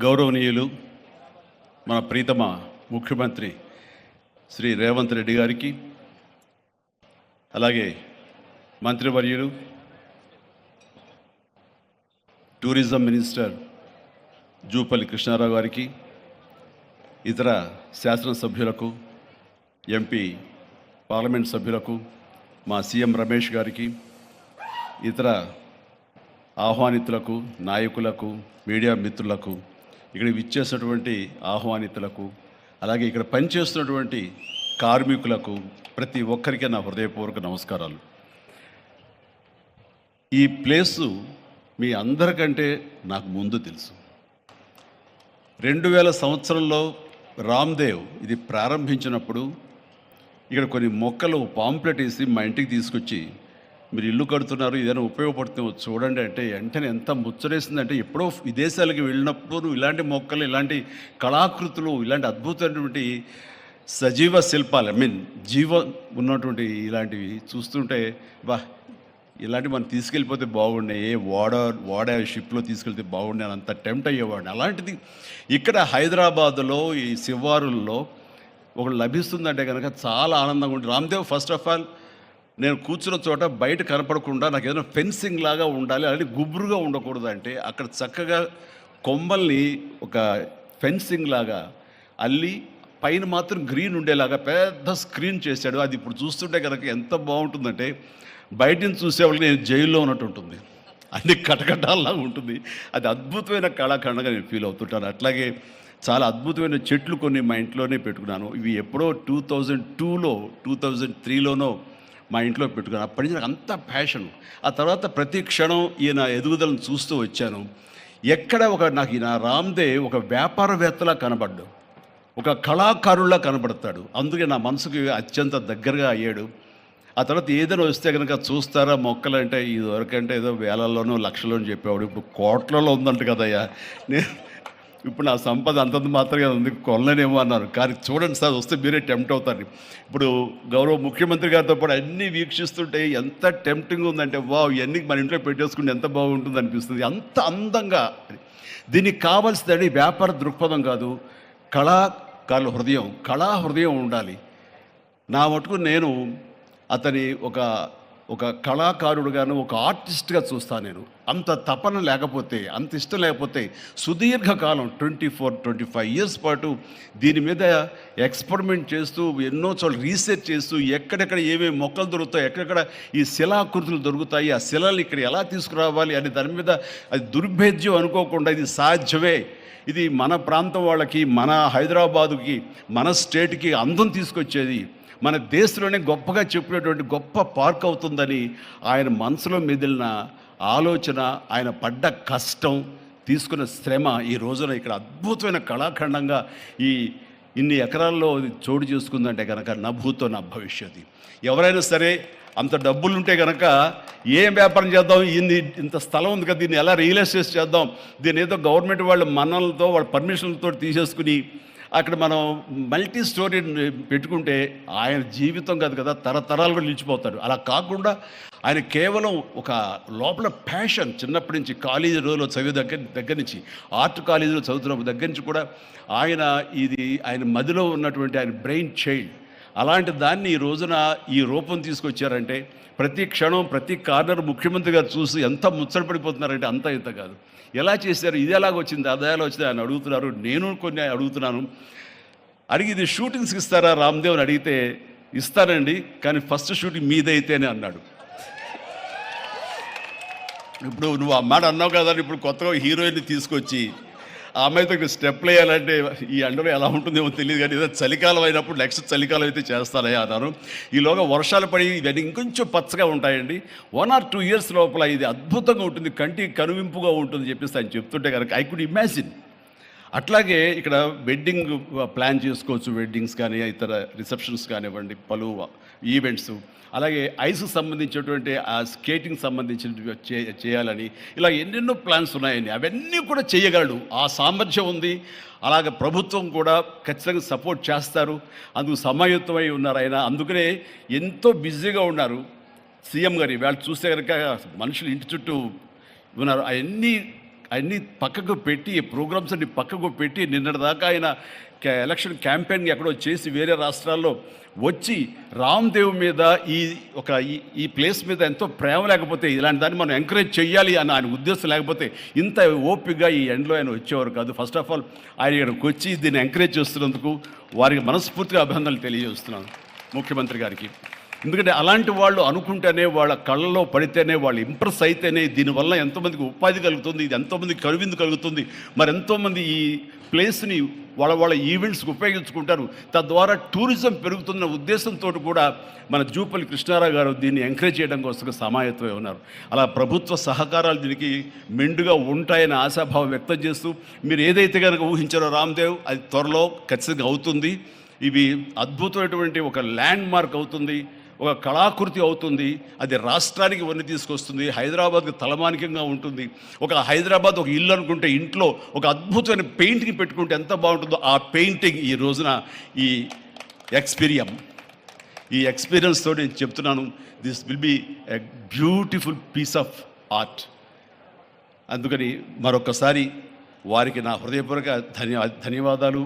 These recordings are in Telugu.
గౌరవనీయులు మన ప్రీతమ ముఖ్యమంత్రి శ్రీ రేవంత్ రెడ్డి గారికి, అలాగే మంత్రివర్యులు టూరిజం మినిస్టర్ జూపల్లి కృష్ణారావు గారికి, ఇతర శాసనసభ్యులకు, ఎంపీ పార్లమెంట్ సభ్యులకు, మా సీఎం రమేష్ గారికి, ఇతర ఆహ్వానితులకు, నాయకులకు, మీడియా మిత్రులకు, ఇక్కడ విచ్చేసినటువంటి ఆహ్వానితులకు, అలాగే ఇక్కడ పనిచేస్తున్నటువంటి కార్మికులకు, ప్రతి ఒక్కరికి నా హృదయపూర్వక నమస్కారాలు. ఈ ప్లేసు మీ అందరికంటే నాకు ముందు తెలుసు. 2000 సంవత్సరంలో రామ్దేవ్ ఇది ప్రారంభించినప్పుడు ఇక్కడ కొన్ని మొక్కలు పాంప్లెట్ వేసి మా ఇంటికి తీసుకొచ్చి, మీరు ఇల్లు కడుతున్నారు, ఏదైనా ఉపయోగపడుతుందో చూడండి అంటే వెంటనే ఎంత ముచ్చరేసిందంటే, ఎప్పుడో విదేశాలకు వెళ్ళినప్పుడు నువ్వు ఇలాంటి మొక్కలు, ఇలాంటి కళాకృతులు, ఇలాంటి అద్భుతమైనటువంటి సజీవ శిల్పాలు, జీవం ఉన్నటువంటి ఇలాంటివి చూస్తుంటే ఇలాంటివి మనం తీసుకెళ్ళిపోతే బాగుండే, వాడ షిప్లో తీసుకెళ్తే బాగుండే అని అంత టెంప్ట్ అయ్యేవాడిని. అలాంటిది ఇక్కడ హైదరాబాదులో ఈ శివారుల్లో ఒకటి లభిస్తుందంటే కనుక చాలా ఆనందంగా ఉంటుంది. రామ్దేవ్ ఫస్ట్ ఆఫ్ ఆల్ నేను కూర్చున్న చోట బయట కనపడకుండా నాకు ఏదైనా ఫెన్సింగ్ లాగా ఉండాలి, అలాంటి గుబురుగా ఉండకూడదు అంటే అక్కడ చక్కగా కొమ్మల్ని ఒక ఫెన్సింగ్ లాగా అల్లి పైన మాత్రం గ్రీన్ ఉండేలాగా పెద్ద స్క్రీన్ చేశాడు. అది ఇప్పుడు చూస్తుంటే కనుక ఎంత బాగుంటుందంటే బయట నుంచి చూసేవాళ్ళకి నేను జైల్లో ఉన్నట్టు ఉంటుంది, అన్ని కటకటాల్లాగా ఉంటుంది. అది అద్భుతమైన కళాఖండంగా నేను ఫీల్ అవుతుంటాను. అట్లాగే చాలా అద్భుతమైన చెట్లు కొన్ని మా ఇంట్లోనే పెట్టుకున్నాను. ఇవి ఎప్పుడో 2002లో 2003లోనో మా ఇంట్లో పెట్టుకున్నాను. అప్పటి నుంచి నాకు అంత ప్యాషన్. ఆ తర్వాత ప్రతి క్షణం ఈయన ఎదుగుదలను చూస్తూ వచ్చాను. ఎక్కడ నాకు ఈయన రామ్దేవ్ ఒక వ్యాపారవేత్తలా కనబడ్డు, ఒక కళాకారుల్లా కనబడతాడు. అందుకే నా మనసుకి అత్యంత దగ్గరగా అయ్యాడు. ఆ తర్వాత ఏదైనా వస్తే కనుక చూస్తారా మొక్కలు అంటే, ఇదివరకంటే ఏదో వేలల్లోనో లక్షల్లోనూ చెప్పేవాడు, ఇప్పుడు కోట్లలో ఉందంట కదయ్యా. ఇప్పుడు నా సంపద అంతంత మాత్రమే ఉంది, కొనలేనేమో అన్నారు. కానీ చూడండి సార్, వస్తే మీరే టెంప్ట్ అవుతారు. ఇప్పుడు గౌరవ ముఖ్యమంత్రి గారితో పాటు అన్నీ వీక్షిస్తుంటే ఎంత టెంప్టింగ్ ఉందంటే, ఇవన్నీ మన ఇంట్లో పెట్టేసుకుంటే ఎంత బాగుంటుంది అనిపిస్తుంది. అంత అందంగా దీనికి కావాల్సిందని వ్యాపార దృక్పథం కాదు, కళా హృదయం ఉండాలి. నా మటుకు నేను అతని ఒక కళాకారుడుగాను, ఒక ఆర్టిస్ట్గా చూస్తాను. నేను అంత తపన లేకపోతే, అంత ఇష్టం లేకపోతే సుదీర్ఘకాలం 24-25 ఇయర్స్ పాటు దీని మీద ఎక్స్పెరిమెంట్ చేస్తూ, ఎన్నో చోట్ల రీసెర్చ్ చేస్తూ, ఎక్కడెక్కడ ఏమేమి మొక్కలు దొరుకుతాయి, ఎక్కడెక్కడ ఈ శిలాకృతులు దొరుకుతాయి, ఆ శిలలు ఇక్కడ ఎలా తీసుకురావాలి అని దాని మీద అది దుర్భేద్యం అనుకోకుండా ఇది సాధ్యమే, ఇది మన ప్రాంతం వాళ్ళకి, మన హైదరాబాదుకి, మన స్టేట్కి అందం తీసుకొచ్చేది, మన దేశంలోనే గొప్పగా చెప్పినటువంటి గొప్ప పార్క్ అవుతుందని ఆయన మనసులో మెదిలిన ఆలోచన, ఆయన పడ్డ కష్టం, తీసుకున్న శ్రమ ఈ రోజున ఇక్కడ అద్భుతమైన కళాఖండంగా ఇన్ని ఎకరాల్లో చోటు చేసుకుందంటే కనుక నా భూతో నా భవిష్యత్తు. ఎవరైనా సరే అంత డబ్బులుంటే కనుక ఏం వ్యాపారం చేద్దాం, ఇంత స్థలం ఉంది కదా, దీన్ని ఎలా రియల్ ఎస్టేట్ చేద్దాం, దీన్ని ఏదో గవర్నమెంట్ వాళ్ళ మన్నలతో వాళ్ళ పర్మిషన్లతో తీసేసుకుని అక్కడ మనం మల్టీ స్టోరీ పెట్టుకుంటే ఆయన జీవితం కాదు కదా, తరతరాలుగా నిలిచిపోతాడు. అలా కాకుండా ఆయన కేవలం ఒక లోపల ప్యాషన్, చిన్నప్పటి నుంచి కాలేజీ రోజులో చదివే దగ్గర నుంచి, ఆర్ట్ కాలేజీలో చదువుతున్న దగ్గర నుంచి కూడా ఆయన మదిలో ఉన్నటువంటి ఆయన బ్రెయిన్ చైల్డ్, అలాంటి దాన్ని ఈ రోజున ఈ రూపం తీసుకొచ్చారంటే ప్రతి క్షణం, ప్రతి కార్నర్ ముఖ్యమంత్రి గారు చూసి ఎంత ముచ్చటపడిపోతున్నారంటే అంత ఇంత కాదు. ఎలా చేశారు, ఇది ఎలాగొచ్చింది, అది ఎలా వచ్చింది ఆయన అడుగుతున్నారు. నేను కొన్ని అడుగుతున్నాను. అడిగి ఇది షూటింగ్స్కి ఇస్తారా రామ్దేవ్ అని అడిగితే, ఇస్తానండి, కానీ ఫస్ట్ షూటింగ్ మీదైతేనే అన్నాడు. ఇప్పుడు నువ్వు ఆ మాట అన్నావు కదా, ఇప్పుడు కొత్తగా హీరోయిన్ని తీసుకొచ్చి ఆ అమ్మాయితో ఇక్కడ స్టెప్లు వేయాలంటే ఈ ఎండలో ఎలా ఉంటుందేమో తెలియదు, కానీ ఏదో చలికాలం అయినప్పుడు నెక్స్ట్ చలికాలం అయితే చేస్తానయ్యా అన్నాను. ఈలోగా వర్షాలు పడి ఇవన్నీ ఇంకొంచెం పచ్చగా ఉంటాయండి, 1 or 2 ఇయర్స్ లోపల ఇది అద్భుతంగా ఉంటుంది, కంటికి కనువింపుగా ఉంటుంది చెప్పేసి ఆయన చెప్తుంటే కనుక ఐ కుడ్ ఇమాజిన్. అట్లాగే ఇక్కడ వెడ్డింగ్ ప్లాన్ చేసుకోవచ్చు, వెడ్డింగ్స్ కానీ ఇతర రిసెప్షన్స్ కానివ్వండి, పలు ఈవెంట్స్, అలాగే ఐస్కి సంబంధించినటువంటి ఆ స్కేటింగ్ సంబంధించిన చేయాలని ఇలా ఎన్నెన్నో ప్లాన్స్ ఉన్నాయని అవన్నీ కూడా చేయగలడు, ఆ సామర్థ్యం ఉంది. అలాగే ప్రభుత్వం కూడా ఖచ్చితంగా సపోర్ట్ చేస్తారు, అందుకు సమాయుత్తమై ఉన్నారు ఆయన. అందుకనే ఎంతో బిజీగా ఉన్నారు సీఎం గారు. వాళ్ళు చూస్తే కనుక మనుషులు ఇంటి చుట్టూ ఉన్నారు, అవన్నీ అన్నీ పక్కకు పెట్టి, ప్రోగ్రామ్స్ అన్ని పక్కకు పెట్టి, నిన్నటిదాకా ఆయన ఎలక్షన్ క్యాంపెయిన్ ఎక్కడో చేసి వేరే రాష్ట్రాల్లో వచ్చి రామ్దేవ్ మీద ఈ ప్లేస్ మీద ఎంతో ప్రేమ లేకపోతే, ఇలాంటి దాన్ని మనం ఎంకరేజ్ చేయాలి అని ఆయన ఉద్దేశం లేకపోతే ఇంత ఓపికగా ఈ ఎండ్లో ఆయన వచ్చేవారు కాదు. ఫస్ట్ ఆఫ్ ఆల్ ఆయన ఇక్కడికి వచ్చి దీన్ని ఎంకరేజ్ చేస్తున్నందుకు వారికి మనస్ఫూర్తిగా అభినందనలు తెలియజేస్తున్నాను ముఖ్యమంత్రి గారికి. ఎందుకంటే అలాంటి వాళ్ళు అనుకుంటేనే, వాళ్ళ కళ్ళలో పడితేనే, వాళ్ళు ఇంప్రెస్ అయితేనే దీనివల్ల ఎంతోమందికి ఉపాధి కలుగుతుంది, ఇది ఎంతోమందికి కనువిందు కలుగుతుంది. మరి ఎంతోమంది ఈ ప్లేస్ని వాళ్ళ ఈవెంట్స్కి ఉపయోగించుకుంటారు. తద్వారా టూరిజం పెరుగుతున్న ఉద్దేశంతో కూడా మన జూపల్లి కృష్ణారావు గారు దీన్ని ఎంకరేజ్ చేయడం కోసం సమాయత్తమై ఉన్నారు. అలా ప్రభుత్వ సహకారాలు దీనికి మెండుగా ఉంటాయని ఆశాభావం వ్యక్తం చేస్తూ, మీరు ఏదైతే కనుక ఊహించారో రామ్దేవ్, అది త్వరలో ఖచ్చితంగా అవుతుంది. ఇవి అద్భుతమైనటువంటి ఒక ల్యాండ్ మార్క్ అవుతుంది, ఒక కళాకృతి అవుతుంది. అది రాష్ట్రానికి వన్నీ తీసుకొస్తుంది, హైదరాబాద్కి తలమానికంగా ఉంటుంది. ఒక హైదరాబాద్ ఒక ఇల్లు అనుకుంటే ఇంట్లో ఒక అద్భుతమైన పెయింటింగ్ పెట్టుకుంటే ఎంత బాగుంటుందో, ఆ పెయింటింగ్ ఈ రోజున ఈ ఎక్స్పీరియన్స్తో నేను చెప్తున్నాను, this will be a beautiful piece of art. అందుకని మరొకసారి వారికి నా హృదయపూర్వక ధన్యవాదాలు,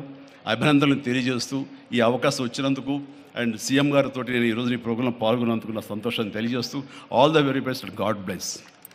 అభినందనలు తెలియజేస్తూ ఈ అవకాశం వచ్చినందుకు అండ్ సీఎం గారితో నేను ఈరోజు ఈ ప్రోగ్రాంలో పాల్గొన్నందుకు నా సంతోషాన్ని తెలియజేస్తూ all the very best, God bless.